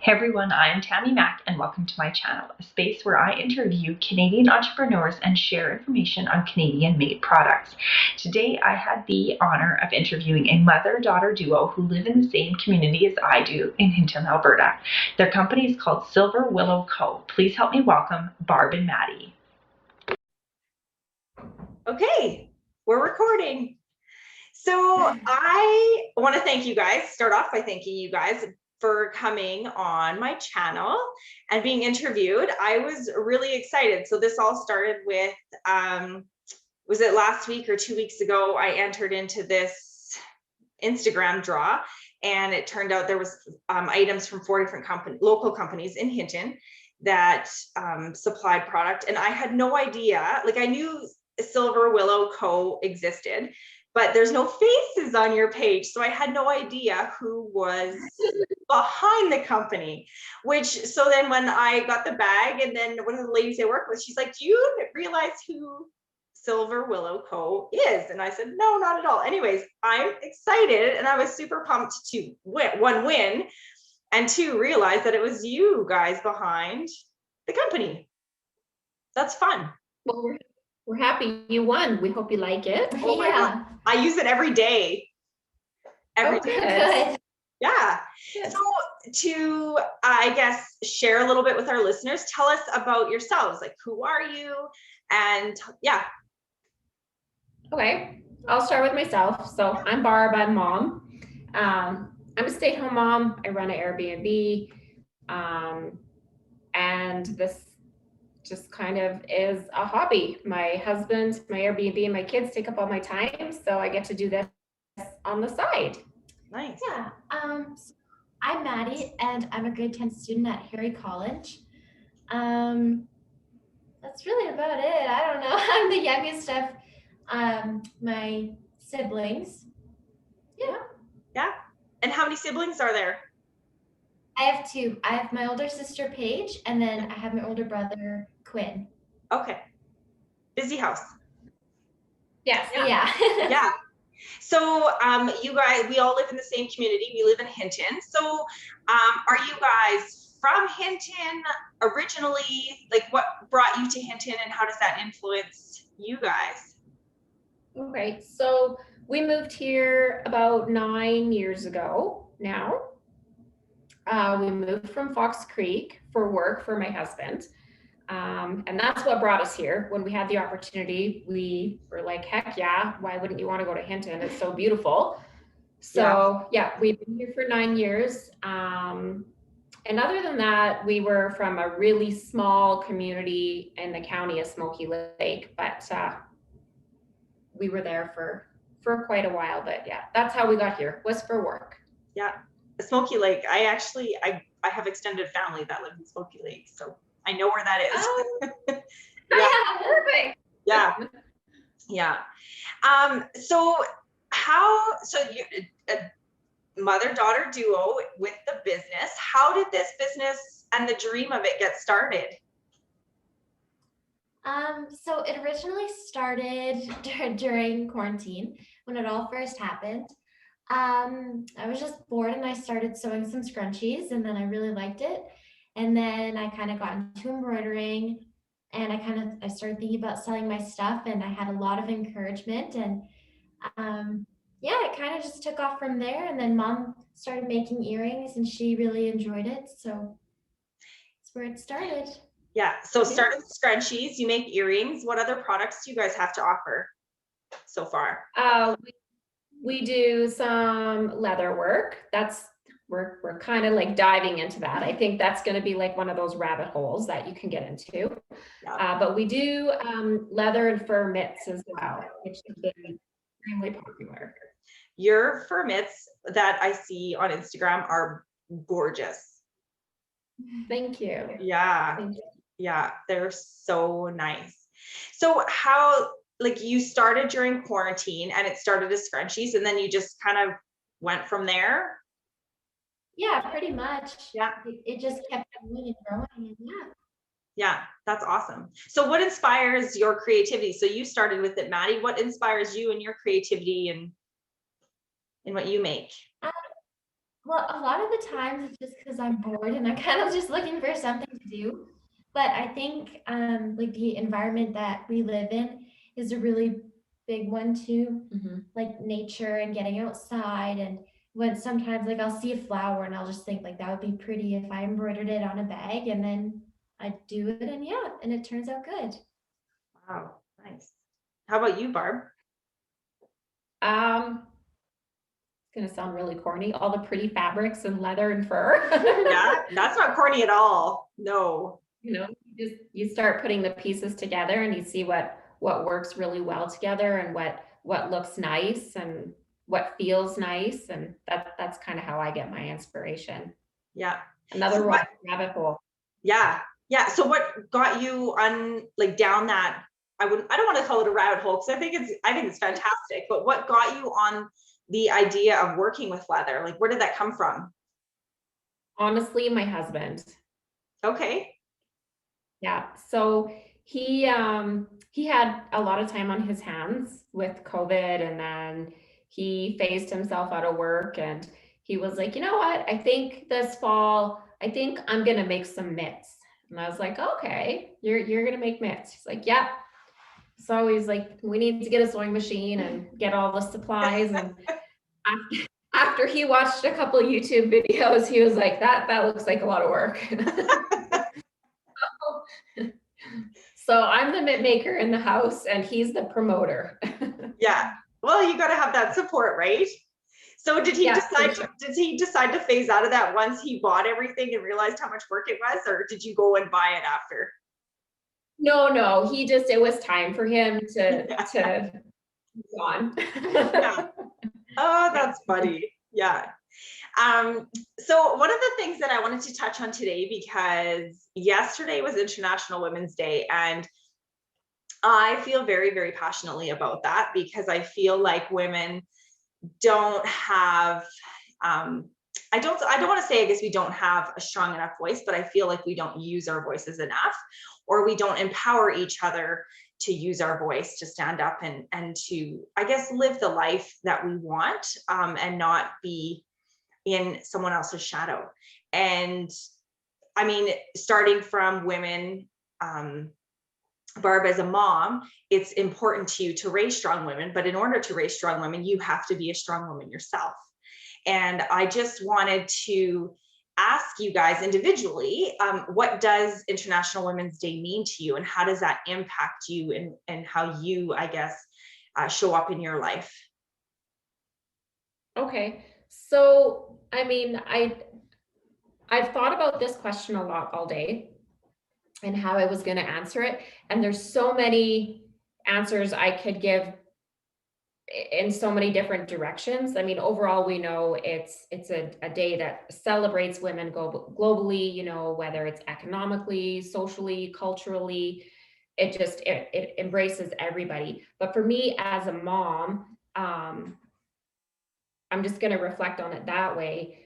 Hey everyone, I'm Tammy Mack and welcome to my channel, a space where I interview Canadian entrepreneurs and share information on Canadian-made products. Today I had the honor of interviewing a mother-daughter duo who live in the same community as I do in Hinton, Alberta. Their company is called Silver Willow Co. Please help me welcome Barb and Maddie. Okay, we're recording. So I want to thank you guys, start off by thanking you guys for coming on my channel and being interviewed. I was really excited. So this all started with, was it last week or 2 weeks ago, I entered into this Instagram draw, and it turned out there was items from 4 different local companies in Hinton that supplied product. And I had no idea, like I knew Silver Willow Co existed, but there's no faces on your page. So I had no idea who was behind the company, so then when I got the bag, and then one of the ladies I work with, she's like, do you realize who Silver Willow Co is? And I said, no, not at all. Anyways, I'm excited, and I was super pumped to win, and two, realize that it was you guys behind the company. That's fun. Well, we're happy you won. We hope you like it. Oh my God. I use it every day. Every day. Good. Yeah. Good. So to, I guess, share a little bit with our listeners, tell us about yourselves. Like, who are you? And yeah. Okay. I'll start with myself. So I'm Barb, I'm mom. I'm a stay-at-home mom. I run an Airbnb. And this just kind of is a hobby. My husband, my Airbnb, and my kids take up all my time, so I get to do this on the side. Nice. Yeah. So I'm Maddie, and I'm a grade 10 student at Harry College. That's really about it. I don't know. I'm the youngest of my siblings. Yeah. Yeah. And how many siblings are there? I have 2. I have my older sister, Paige, and then I have my older brother, Quinn. Okay. Busy house. Yes. Yeah. Yeah. So you guys, we all live in the same community. We live in Hinton. So are you guys from Hinton originally? Like, what brought you to Hinton, and how does that influence you guys? Okay, so we moved here about 9 years ago now. We moved from Fox Creek for work for my husband. And that's what brought us here. When we had the opportunity, we were like, heck yeah, why wouldn't you want to go to Hinton? It's so beautiful. So yeah, we've been here for 9 years. And other than that, we were from a really small community in the county of Smoky Lake, but we were there for quite a while. But yeah, that's how we got here, was for work. Yeah, Smoky Lake. I have extended family that live in Smoky Lake, so I know where that is. Oh, yeah, perfect. Yeah. Yeah. So you a mother-daughter duo with the business. How did this business and the dream of it get started? So it originally started during quarantine when it all first happened. I was just bored and I started sewing some scrunchies, and then I really liked it. And then I kind of got into embroidering, and I started thinking about selling my stuff, and I had a lot of encouragement, and yeah, it kind of just took off from there. And then mom started making earrings and she really enjoyed it. So that's where it started. Yeah. So start with scrunchies, you make earrings. What other products do you guys have to offer so far? We do some leather work. We're kind of like diving into that. I think that's going to be like one of those rabbit holes that you can get into. Yeah. But we do leather and fur mitts as well, which has been extremely popular. Your fur mitts that I see on Instagram are gorgeous. Thank you. Yeah. Thank you. Yeah, they're so nice. So how, like, you started during quarantine and it started as scrunchies, and then you just kind of went from there? Yeah, pretty much. Yeah. It just kept going and growing, and yeah. Yeah, that's awesome. So what inspires your creativity? So you started with it, Maddie. What inspires you and your creativity and in what you make? Well, a lot of the times it's just because I'm bored and I'm kind of just looking for something to do. But I think like the environment that we live in is a really big one too. Mhm. Like nature and getting outside, and when sometimes like I'll see a flower and I'll just think like that would be pretty if I embroidered it on a bag, and then I do it and yeah, and it turns out good. Wow, nice. How about you, Barb? Um, it's gonna sound really corny. All the pretty fabrics and leather and fur. Yeah, that's not corny at all. No. You know, you start putting the pieces together and you see what works really well together and what looks nice and what feels nice, and that's kind of how I get my inspiration. Yeah. Another So what, rabbit hole. yeah. Yeah. So what got you on like down that, I don't want to call it a rabbit hole because I think it's fantastic, but what got you on the idea of working with leather? Like where did that come from? Honestly, my husband. Okay. Yeah. So he had a lot of time on his hands with COVID, and then he phased himself out of work, and he was like, you know what? I think this fall, I think I'm gonna make some mitts. And I was like, okay, you're gonna make mitts. He's like, yep. So he's like, we need to get a sewing machine and get all the supplies. And after he watched a couple of YouTube videos, he was like, that looks like a lot of work. So I'm the mitt maker in the house and he's the promoter. Yeah. Well, you got to have that support, right? So did he Yeah, decide for sure. did he decide to phase out of that once he bought everything and realized how much work it was, or did you go and buy it after? No, it was time for him Yeah. to move on. Yeah. Oh, that's funny. Yeah. So one of the things that I wanted to touch on today, because yesterday was International Women's Day, and I feel very, very passionately about that because I feel like women don't have I don't want to say I guess we don't have a strong enough voice, but I feel like we don't use our voices enough, or we don't empower each other to use our voice, to stand up and to, I guess, live the life that we want, and not be in someone else's shadow. And I mean, starting from women, Barb, as a mom, it's important to you to raise strong women, but in order to raise strong women, you have to be a strong woman yourself. And I just wanted to ask you guys individually, what does International Women's Day mean to you, and how does that impact you and how you, I guess, show up in your life? Okay. So, I mean, I've thought about this question a lot all day and how I was going to answer it. And there's so many answers I could give in so many different directions. I mean, overall, we know it's a day that celebrates women globally, you know, whether it's economically, socially, culturally, it embraces everybody. But for me as a mom, I'm just going to reflect on it that way.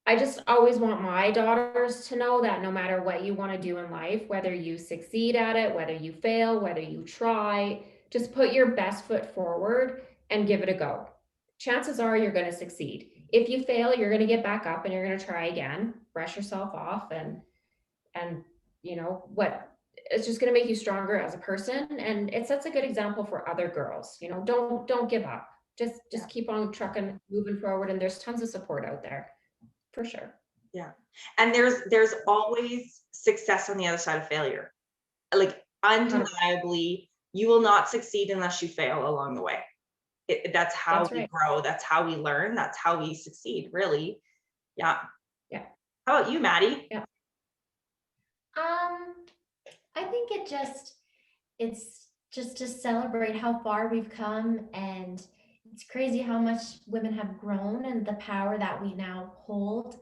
I just always want my daughters to know that no matter what you want to do in life, whether you succeed at it, whether you fail, whether you try, just put your best foot forward and give it a go. Chances are you're going to succeed. If you fail, you're going to get back up and you're going to try again, brush yourself off, and you know what, it's just going to make you stronger as a person, and it sets a good example for other girls. You know, don't give up. Just keep on trucking, moving forward, and there's tons of support out there. For sure. Yeah. And there's always success on the other side of failure. Like undeniably, you will not succeed unless you fail along the way. That's how That's we right. grow. That's how we learn. That's how we succeed, really. Yeah. Yeah. How about you, Maddie? Yeah. I think it's just to celebrate how far we've come, and it's crazy how much women have grown and the power that we now hold,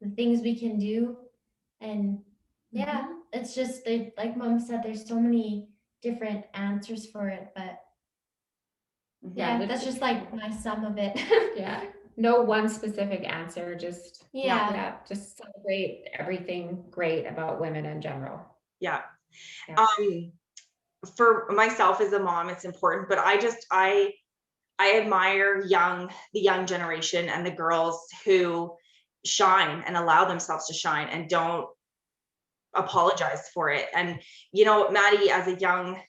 the things we can do. And yeah, it's just like mom said, there's so many different answers for it, but yeah, that's just like my sum of it. Yeah. No one specific answer, just Yeah. just celebrate everything great about women in general. Yeah. Yeah. For myself as a mom, it's important, but I I admire the young generation and the girls who shine and allow themselves to shine and don't apologize for it. And, Maddie, as a young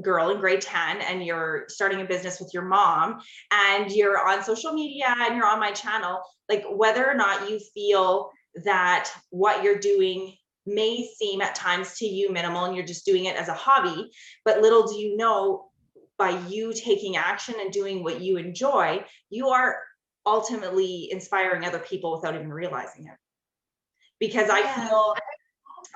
girl in grade 10, and you're starting a business with your mom, and you're on social media and you're on my channel, like, whether or not you feel that what you're doing may seem at times to you minimal and you're just doing it as a hobby, but little do you know, by you taking action and doing what you enjoy, you are ultimately inspiring other people without even realizing it. Because I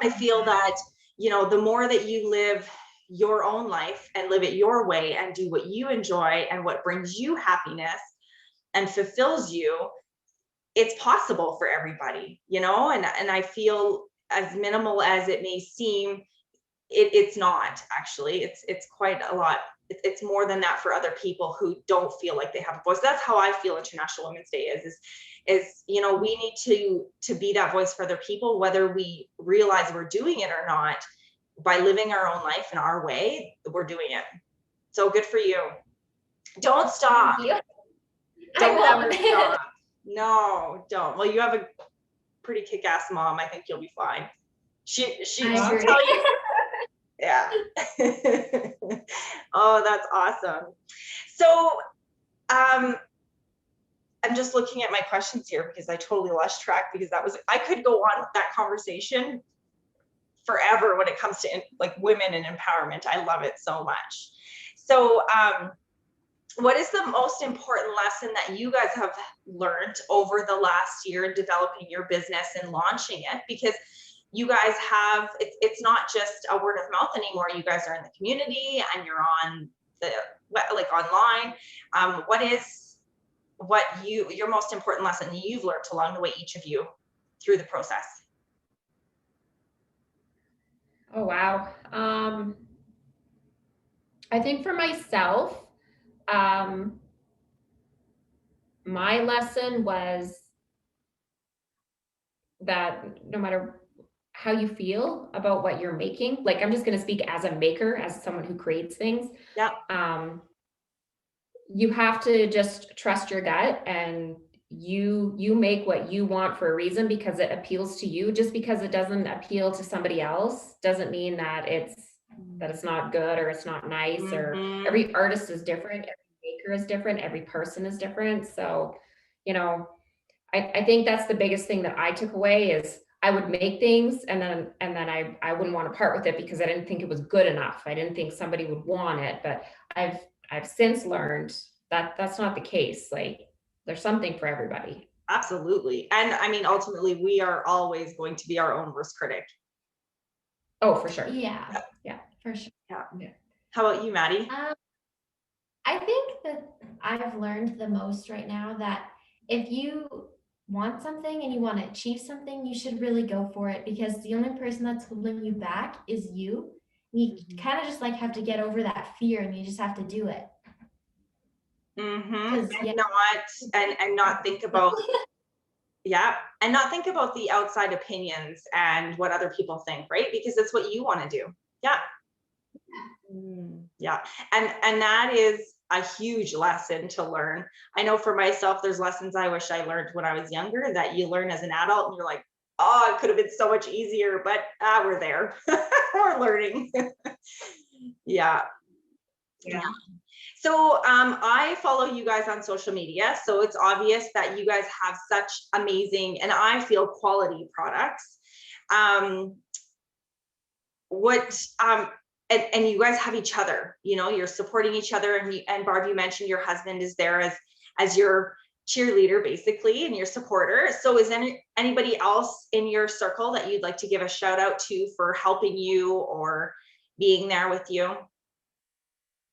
feel that, the more that you live your own life and live it your way and do what you enjoy and what brings you happiness and fulfills you, it's possible for everybody, and I feel, as minimal as it may seem, it's not actually. It's quite a lot. It's more than that for other people who don't feel like they have a voice. That's how I feel International Women's Day is we need to be that voice for other people, whether we realize we're doing it or not. By living our own life in our way, we're doing it. So good for you. Don't stop. Thank you. Don't ever stop. No, don't. Well, you have a pretty kick-ass mom. I think you'll be fine. She'll tell you. Yeah. Oh, that's awesome. So, I'm just looking at my questions here because I totally lost track, because I could go on with that conversation forever when it comes to like women and empowerment. I love it so much. So, what is the most important lesson that you guys have learned over the last year in developing your business and launching it? Because you guys have, it's not just a word of mouth anymore. You guys are in the community and you're on online. What is your most important lesson that you've learned along the way, each of you, through the process? Oh, wow. I think for myself, my lesson was that no matter how you feel about what you're making, like, I'm just going to speak as a maker, as someone who creates things. Yeah. You have to just trust your gut, and you make what you want for a reason, because it appeals to you. Just because it doesn't appeal to somebody else doesn't mean that it's not good or it's not nice. Or every artist is different, every maker is different, every person is different. So, I think that's the biggest thing that I took away is I would make things and then I wouldn't want to part with it because I didn't think it was good enough. I didn't think somebody would want it, but I've since learned that that's not the case. Like, there's something for everybody. Absolutely. And I mean, ultimately, we are always going to be our own worst critic. Oh, for sure. Yeah, for sure. Yeah. How about you, Maddie? I think that I've learned the most right now that if you want something and you want to achieve something, you should really go for it, because the only person that's holding you back is you. You kind of just like have to get over that fear, and you just have to do it. And not think about and not think about the outside opinions and what other people think, right? Because it's what you want to do. And that is a huge lesson to learn. I know for myself, there's lessons I wish I learned when I was younger that you learn as an adult, and you're like, oh, it could have been so much easier, but we're there. We're learning. Yeah. So I follow you guys on social media, so it's obvious that you guys have such amazing, and I feel, quality products. And you guys have each other, you're supporting each other, and Barb, you mentioned your husband is there as your cheerleader, basically, and your supporter. So is anybody else in your circle that you'd like to give a shout out to for helping you or being there with you?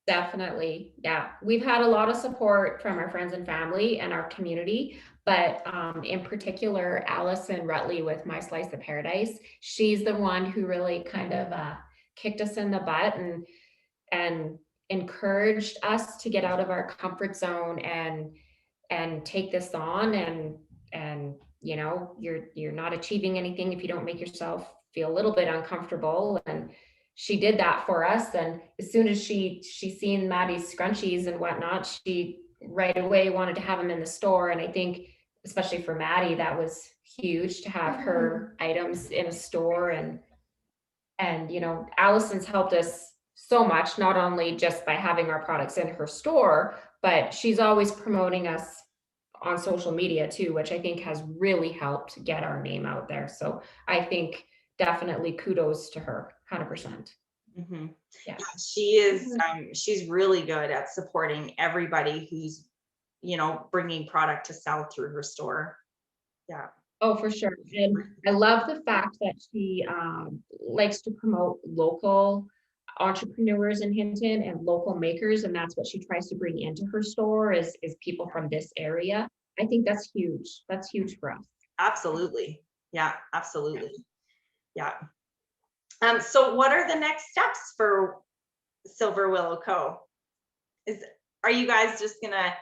Definitely. Yeah. We've had a lot of support from our friends and family and our community, but in particular, Allison Rutley with My Slice of Paradise. She's the one who really kind of kicked us in the butt and encouraged us to get out of our comfort zone and take this on. And you're not achieving anything if you don't make yourself feel a little bit uncomfortable. And she did that for us. And as soon as she seen Maddie's scrunchies and whatnot, she right away wanted to have them in the store. And I think, especially for Maddie, that was huge to have her items in a store. And Allison's helped us so much, not only just by having our products in her store, but she's always promoting us on social media too, which I think has really helped get our name out there. So I think definitely kudos to her, 100%. Mm-hmm. Yeah. She is, she's really good at supporting everybody who's, bringing product to sell through her store. Yeah. Oh, for sure. And I love the fact that she likes to promote local entrepreneurs in Hinton and local makers. And that's what she tries to bring into her store is people from this area. I think that's huge. That's huge for us. Absolutely. Yeah, absolutely. Yeah. So what are the next steps for Silver Willow Co? Are you guys just gonna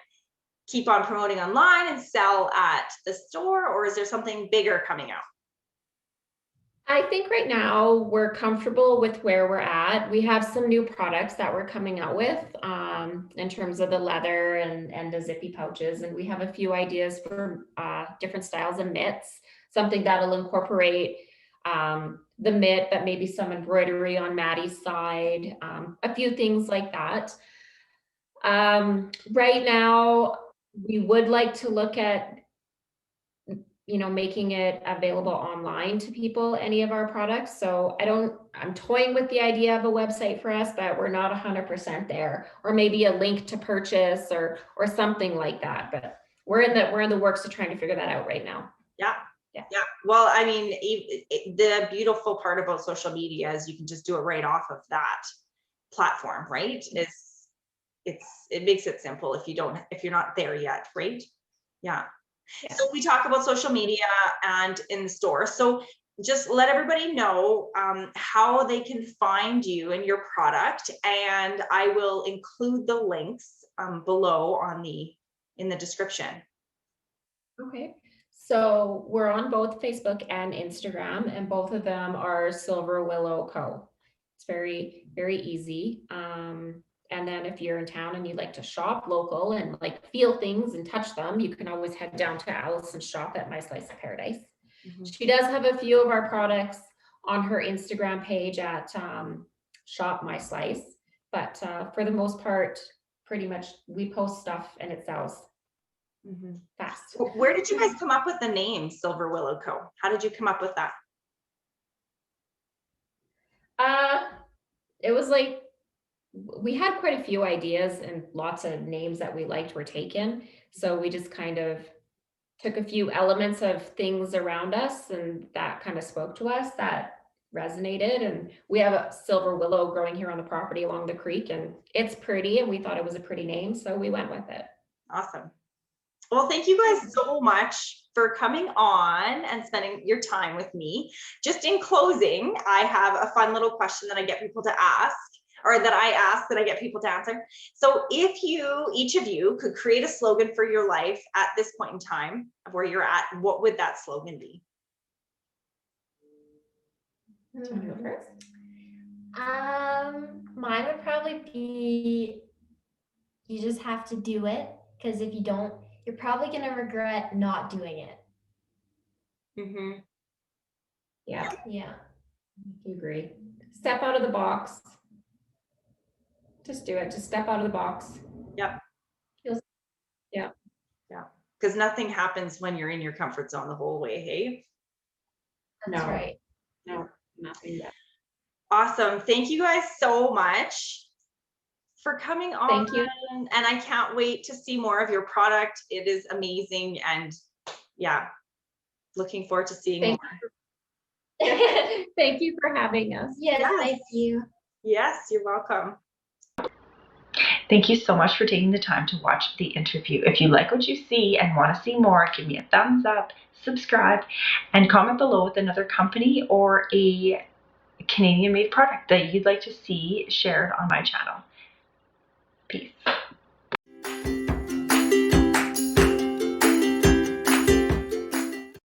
keep on promoting online and sell at the store, or is there something bigger coming out? I think right now we're comfortable with where we're at. We have some new products that we're coming out with in terms of the leather and the zippy pouches. And we have a few ideas for different styles of mitts, something that'll incorporate the mitt, but maybe some embroidery on Maddie's side, a few things like that. Right now, we would like to look at making it available online to people, any of our products. So I'm toying with the idea of a website for us, but we're not 100% there, or maybe a link to purchase or something like that. But we're in the works of trying to figure that out right now. Yeah. Well, I mean, the beautiful part about social media is you can just do it right off of that platform, right? It makes it simple if you're not there yet, right? Yeah. So we talk about social media and in the store. So just let everybody know how they can find you and your product, and I will include the links below in the description. Okay. So we're on both Facebook and Instagram, and both of them are Silver Willow Co. It's very, very easy. And then if you're in town and you'd like to shop local and like feel things and touch them, you can always head down to Allison's shop at My Slice of Paradise. Mm-hmm. She does have a few of our products on her Instagram page at Shop My Slice, but for the most part, pretty much we post stuff and it sells. Mm-hmm. Fast. Where did you guys come up with the name Silver Willow Co? How did you come up with that? It was like we had quite a few ideas and lots of names that we liked were taken. So we just kind of took a few elements of things around us and that kind of spoke to us, that resonated. And we have a silver willow growing here on the property along the creek, and it's pretty, and we thought it was a pretty name, so we went with it. Awesome. Well, thank you guys so much for coming on and spending your time with me. Just in closing, I have a fun little question that I get people to ask, or that I ask that I get people to answer. So if each of you could create a slogan for your life at this point in time of where you're at, what would that slogan be? Do you want to go first? Mine would probably be, you just have to do it, because if you don't, you're probably going to regret not doing it. Mm-hmm. Yeah. I agree. Step out of the box. Just do it. Just step out of the box. Yep. Yeah. Because nothing happens when you're in your comfort zone the whole way, hey? That's right. No, nothing yet. Awesome. Thank you guys so much for coming on. Thank you. And I can't wait to see more of your product. It is amazing. And yeah, looking forward to seeing more. Thank you for having us. Yes, thank you. Yes, you're welcome. Thank you so much for taking the time to watch the interview. If you like what you see and want to see more, give me a thumbs up, subscribe, and comment below with another company or a Canadian-made product that you'd like to see shared on my channel. Peace.